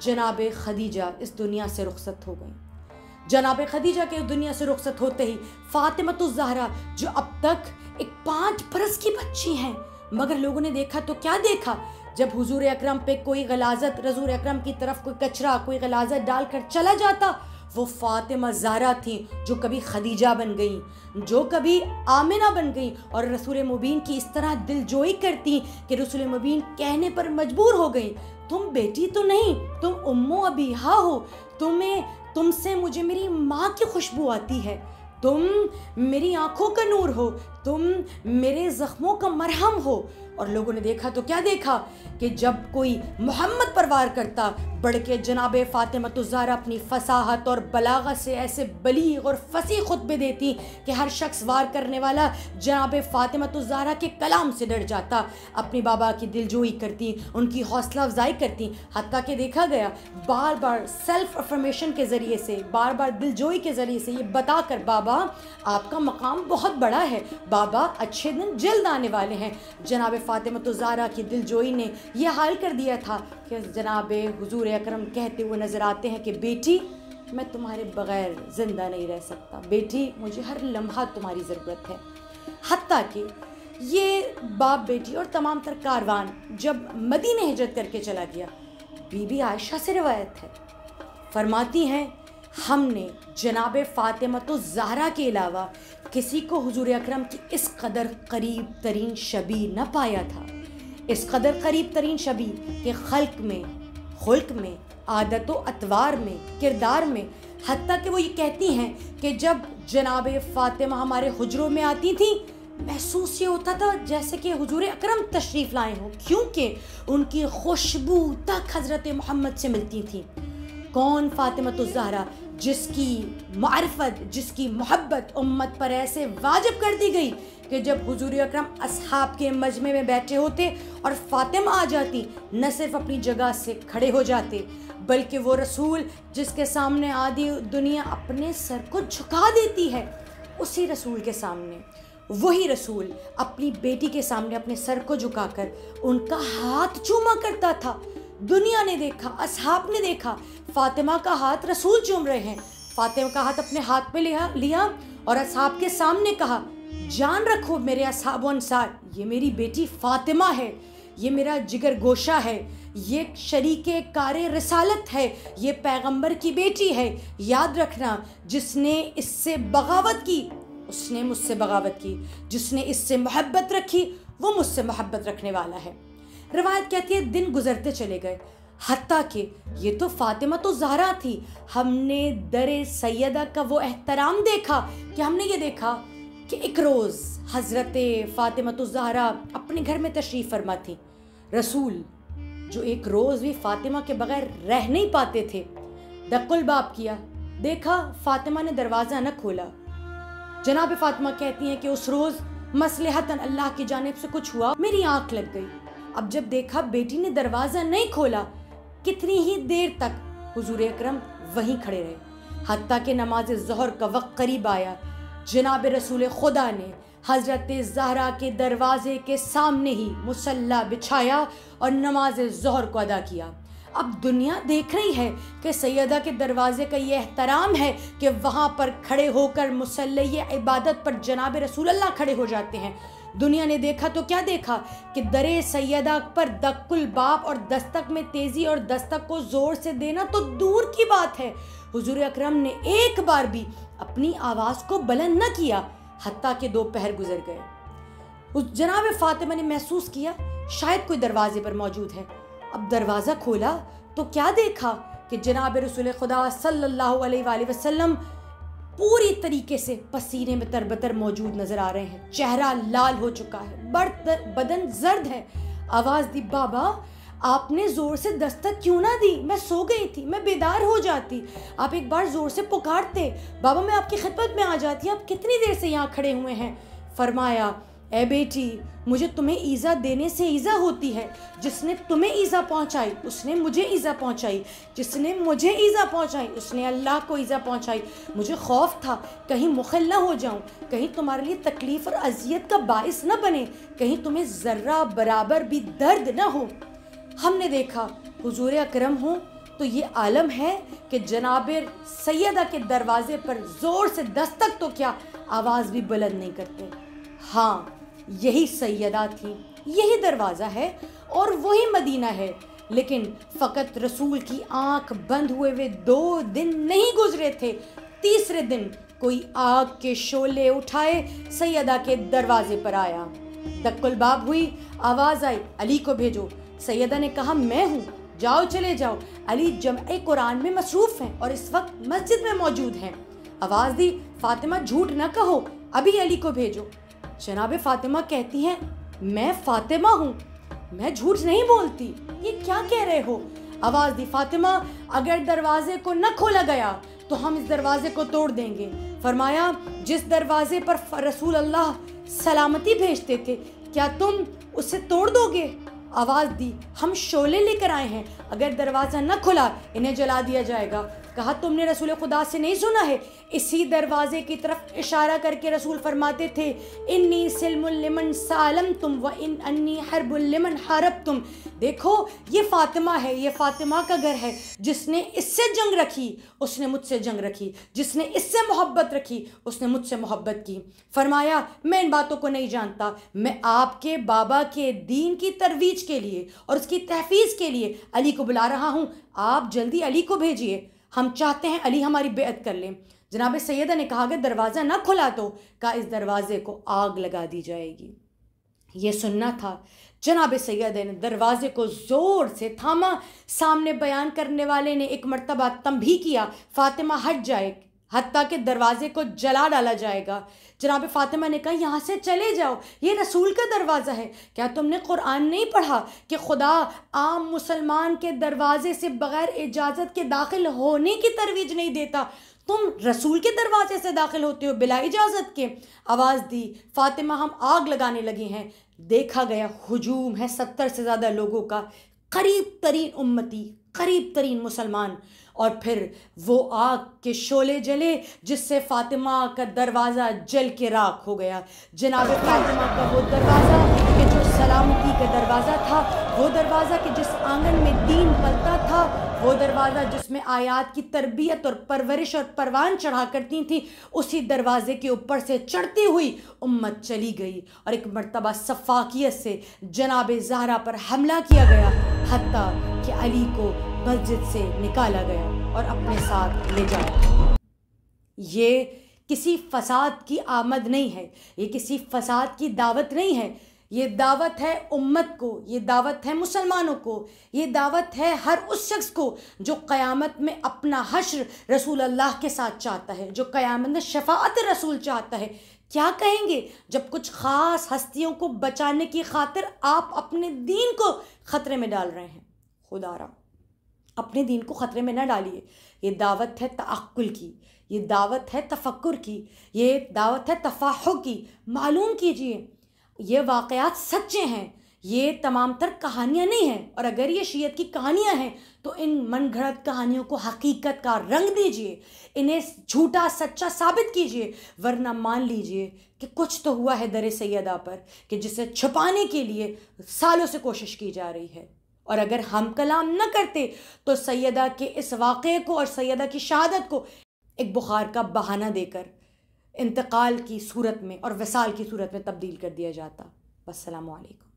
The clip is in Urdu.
جناب خدیجہ اس دنیا سے رخصت ہو گئیں۔ جناب خدیجہ کے اس دنیا سے رخصت ہوتے ہی فاطمۃ الزہرا جو اب تک ایک 5 برس کی بچی ہیں، مگر لوگوں نے دیکھا تو کیا دیکھا، جب حضور اکرم پہ کوئی غلاظت، حضور اکرم کی طرف کوئی کچرا، کوئی غلاظت ڈال کر چلا جاتا، وہ فاطمہ زہرا تھیں جو کبھی خدیجہ بن گئیں، جو کبھی آمنہ بن گئیں، اور رسول مبین کی اس طرح دل جوئی کرتی کہ رسول مبین کہنے پر مجبور ہو گئیں، تم بیٹی تو نہیں، تم امو ابیہا ہو، تم سے مجھے میری ماں کی خوشبو آتی ہے، تم میری آنکھوں کا نور ہو، تم میرے زخموں کا مرہم ہو۔ اور لوگوں نے دیکھا تو کیا دیکھا کہ جب کوئی محمد پر وار کرتا، بڑھ کے جناب فاطمۃ الزہرا اپنی فصاحت اور بلاغت سے ایسے بلیغ اور فصیح خطبے دیتی کہ ہر شخص وار کرنے والا جناب فاطمۃ الزہرا کے کلام سے ڈر جاتا، اپنی بابا کی دلجوئی کرتی، ان کی حوصلہ افزائی کرتی، حتیٰ کہ دیکھا گیا بار بار سیلف افرمیشن کے ذریعے سے، بار بار دلجوئی کے ذریعے سے یہ بتا کر، بابا آپ کا مقام بہت بڑا ہے، بابا اچھے دن جلد آنے والے ہیں۔ جناب فاطمۃ الزہرا کی دلجوئی نے یہ حال کر دیا تھا کہ جناب حضور اکرم کہتے ہوئے نظر آتے ہیں کہ بیٹی میں تمہارے بغیر زندہ نہیں رہ سکتا، بیٹی مجھے ہر لمحہ تمہاری ضرورت ہے۔ حتیٰ کہ یہ باپ بیٹی اور تمام تر کاروان جب مدینہ ہجرت کر کے چلا گیا، بی بی عائشہ سے روایت ہے، فرماتی ہیں ہم نے جناب فاطمۃ الزہرا کے علاوہ کسی کو حضور اکرم کی اس قدر قریب ترین شبیہ نہ پایا تھا، اس قدر قریب ترین شبیہ کہ خلق میں، خلق میں، عادت و اطوار میں، کردار میں، حتیٰ کہ وہ یہ کہتی ہیں کہ جب جناب فاطمہ ہمارے حجروں میں آتی تھیں، محسوس یہ ہوتا تھا جیسے کہ حضور اکرم تشریف لائے ہوں، کیونکہ ان کی خوشبو تک حضرت محمد سے ملتی تھی۔ کون فاطمۃ الزہرا جس کی معرفت، جس کی محبت امت پر ایسے واجب کر دی گئی کہ جب حضور اکرم اصحاب کے مجمع میں بیٹھے ہوتے اور فاطمہ آ جاتی، نہ صرف اپنی جگہ سے کھڑے ہو جاتے، بلکہ وہ رسول جس کے سامنے آدھی دنیا اپنے سر کو جھکا دیتی ہے، اسی رسول کے سامنے وہی رسول اپنی بیٹی کے سامنے اپنے سر کو جھکا کر ان کا ہاتھ چوما کرتا تھا۔ دنیا نے دیکھا، اصحاب نے دیکھا، فاطمہ کا ہاتھ رسول چوم رہے ہیں، فاطمہ کا ہاتھ اپنے ہاتھ پہ لیا اور اصحاب کے سامنے کہا، جان رکھو میرے اصحاب و انصار، یہ میری بیٹی فاطمہ ہے، یہ میرا جگر گوشہ ہے، یہ شریک کار رسالت ہے، یہ پیغمبر کی بیٹی ہے، یاد رکھنا جس نے اس سے بغاوت کی اس نے مجھ سے بغاوت کی، جس نے اس سے محبت رکھی وہ مجھ سے محبت رکھنے والا ہے۔ روایت کہتی ہے دن گزرتے چلے گئے، حتیٰ کہ یہ تو فاطمہ تو زہرا تھی، ہم نے در سیدہ کا وہ احترام دیکھا کہ ہم نے یہ دیکھا کہ ایک روز حضرت فاطمہ الزہرا اپنے گھر میں تشریف فرما تھی، رسول جو ایک روز بھی فاطمہ کے بغیر رہ نہیں پاتے تھے، دق الباب کیا، دیکھا فاطمہ نے دروازہ نہ کھولا۔ جناب فاطمہ کہتی ہیں کہ اس روز مصلحتاً اللہ کی جانب سے کچھ ہوا، میری آنکھ لگ گئی، اب جب دیکھا بیٹی نے دروازہ نہیں کھولا، کتنی ہی دیر تک حضور اکرم وہیں کھڑے رہے، حتیٰ کہ نماز ظہر کا وقت قریب آیا، جناب رسول خدا نے حضرت زہرا کے دروازے کے سامنے ہی مصلی بچھایا اور نماز ظہر کو ادا کیا۔ اب دنیا دیکھ رہی ہے کہ سیدہ کے دروازے کا یہ احترام ہے کہ وہاں پر کھڑے ہو کر مصلی عبادت پر جناب رسول اللہ کھڑے ہو جاتے ہیں۔ دنیا نے دیکھا تو کیا دیکھا کہ در سیدہ پر دق الباب اور دستک میں تیزی اور دستک کو زور سے دینا تو دور کی بات ہے، حضور اکرم نے ایک بار بھی اپنی آواز کو بلند نہ کیا، حتیٰ کہ 2 پہر گزر گئے۔ جناب فاطمہ نے محسوس کیا شاید کوئی دروازے پر موجود ہے، اب دروازہ کھولا تو کیا دیکھا کہ جناب رسول خدا صلی اللہ علیہ وآلہ وسلم پوری طریقے سے پسینے میں تربتر موجود نظر آ رہے ہیں، چہرہ لال ہو چکا ہے، بدن زرد ہے۔ آواز دی، بابا آپ نے زور سے دستک کیوں نہ دی؟ میں سو گئی تھی، میں بیدار ہو جاتی، آپ ایک بار زور سے پکارتے، بابا میں آپ کی خدمت میں آ جاتی، آپ کتنی دیر سے یہاں کھڑے ہوئے ہیں؟ فرمایا، اے بیٹی مجھے تمہیں ایذا دینے سے ایذا ہوتی ہے، جس نے تمہیں ایذا پہنچائی اس نے مجھے ایذا پہنچائی، جس نے مجھے ایذا پہنچائی اس نے اللہ کو ایذا پہنچائی، مجھے خوف تھا کہیں مخل نہ ہو جاؤں، کہیں تمہارے لیے تکلیف اور اذیت کا باعث نہ بنے، کہیں تمہیں ذرہ برابر بھی درد نہ ہو۔ ہم نے دیکھا حضور اکرم ہوں تو یہ عالم ہے کہ جناب سیدہ کے دروازے پر زور سے دستک تو کیا آواز بھی بلند نہیں کرتے۔ ہاں یہی سیدہ تھی، یہی دروازہ ہے اور وہی مدینہ ہے، لیکن فقط رسول کی آنکھ بند ہوئے 2 دن نہیں گزرے تھے، تیسرے دن کوئی آگ کے شعلے اٹھائے سیدہ کے دروازے پر آیا۔ دق الباب ہوئی، آواز آئی علی کو بھیجو۔ سیدہ نے کہا میں ہوں، جاؤ چلے جاؤ۔ علی جمع قرآن میں مصروف ہیں اور اس وقت مسجد میں موجود ہیں۔ آواز دی فاطمہ جھوٹ نہ کہو، ابھی علی کو بھیجو۔ جناب فاطمہ کہتی ہیں میں فاطمہ ہوں، میں جھوٹ نہیں بولتی، یہ کیا کہہ رہے ہو؟ آواز دی فاطمہ اگر دروازے کو نہ کھولا گیا تو ہم اس دروازے کو توڑ دیں گے۔ فرمایا جس دروازے پر رسول اللہ سلامتی بھیجتے تھے کیا تم اسے توڑ دو گے؟ آواز دی ہم شعلے لے کر آئے ہیں، اگر دروازہ نہ کھلا انہیں جلا دیا جائے گا۔ کہا تم نے رسول خدا سے نہیں سنا ہے؟ اسی دروازے کی طرف اشارہ کر کے رسول فرماتے تھے انی سلم لمن سالمتم و انی حرب لمن حاربتم۔ دیکھو یہ فاطمہ ہے، یہ فاطمہ کا گھر ہے، جس نے اس سے جنگ رکھی اس نے مجھ سے جنگ رکھی، جس نے اس سے محبت رکھی اس نے مجھ سے محبت کی۔ فرمایا میں ان باتوں کو نہیں جانتا، میں آپ کے بابا کے دین کی ترویج کے لیے اور اس کی تحفیظ کے لیے علی کو بلا رہا ہوں، آپ جلدی علی کو بھیجیے، ہم چاہتے ہیں علی ہماری بیعت کر لیں۔ جناب سیدہ نے کہا کہ دروازہ نہ کھلا تو کہا اس دروازے کو آگ لگا دی جائے گی۔ یہ سننا تھا۔ جناب سیدہ نے دروازے کو زور سے تھاما، سامنے بیان کرنے والے نے ایک مرتبہ تنبیہ کیا فاطمہ ہٹ جائے حتیٰ کہ دروازے کو جلا ڈالا جائے گا۔ جناب فاطمہ نے کہا یہاں سے چلے جاؤ، یہ رسول کا دروازہ ہے، کیا تم نے قرآن نہیں پڑھا کہ خدا عام مسلمان کے دروازے سے بغیر اجازت کے داخل ہونے کی ترویج نہیں دیتا، تم رسول کے دروازے سے داخل ہوتے ہو بلا اجازت کے؟ آواز دی فاطمہ ہم آگ لگانے لگے ہیں۔ دیکھا گیا ہجوم ہے 70 سے زیادہ لوگوں کا، قریب ترین امتی، قریب ترین مسلمان، اور پھر وہ آگ کے شعلے جلے جس سے فاطمہ کا دروازہ جل کے راکھ ہو گیا۔ جناب فاطمہ کا وہ دروازہ کہ جو سلامتی کا دروازہ تھا، وہ دروازہ کہ جس آنگن میں دین پلتا تھا، وہ دروازہ جس میں آیات کی تربیت اور پرورش اور پروان چڑھا کرتی تھی، اسی دروازے کے اوپر سے چڑھتی ہوئی امت چلی گئی اور ایک مرتبہ سفاکیت سے جناب زہرا پر حملہ کیا گیا، حتیٰ کہ علی کو مسجد سے نکالا گیا اور اپنے ساتھ لے جایا۔ یہ کسی فساد کی آمد نہیں ہے، یہ کسی فساد کی دعوت نہیں ہے، یہ دعوت ہے امت کو، یہ دعوت ہے مسلمانوں کو، یہ دعوت ہے ہر اس شخص کو جو قیامت میں اپنا حشر رسول اللہ کے ساتھ چاہتا ہے، جو قیامت میں شفاعت رسول چاہتا ہے۔ کیا کہیں گے جب کچھ خاص ہستیوں کو بچانے کی خاطر آپ اپنے دین کو خطرے میں ڈال رہے ہیں؟ خدا را اپنے دین کو خطرے میں نہ ڈالیے۔ یہ دعوت ہے تعقل کی، یہ دعوت ہے تفکر کی، یہ دعوت ہے تفاحق کی۔ معلوم کیجئے یہ واقعات سچے ہیں، یہ تمام تر کہانیاں نہیں ہیں، اور اگر یہ شیعت کی کہانیاں ہیں تو ان من گھڑت کہانیوں کو حقیقت کا رنگ دیجئے، انہیں جھوٹا سچا ثابت کیجئے، ورنہ مان لیجئے کہ کچھ تو ہوا ہے در سیدہ پر کہ جسے چھپانے کے لیے سالوں سے کوشش کی جا رہی ہے۔ اور اگر ہم کلام نہ کرتے تو سیدہ کے اس واقعے کو اور سیدہ کی شہادت کو ایک بخار کا بہانہ دے کر انتقال کی صورت میں اور وصال کی صورت میں تبدیل کر دیا جاتا۔ والسلام علیکم۔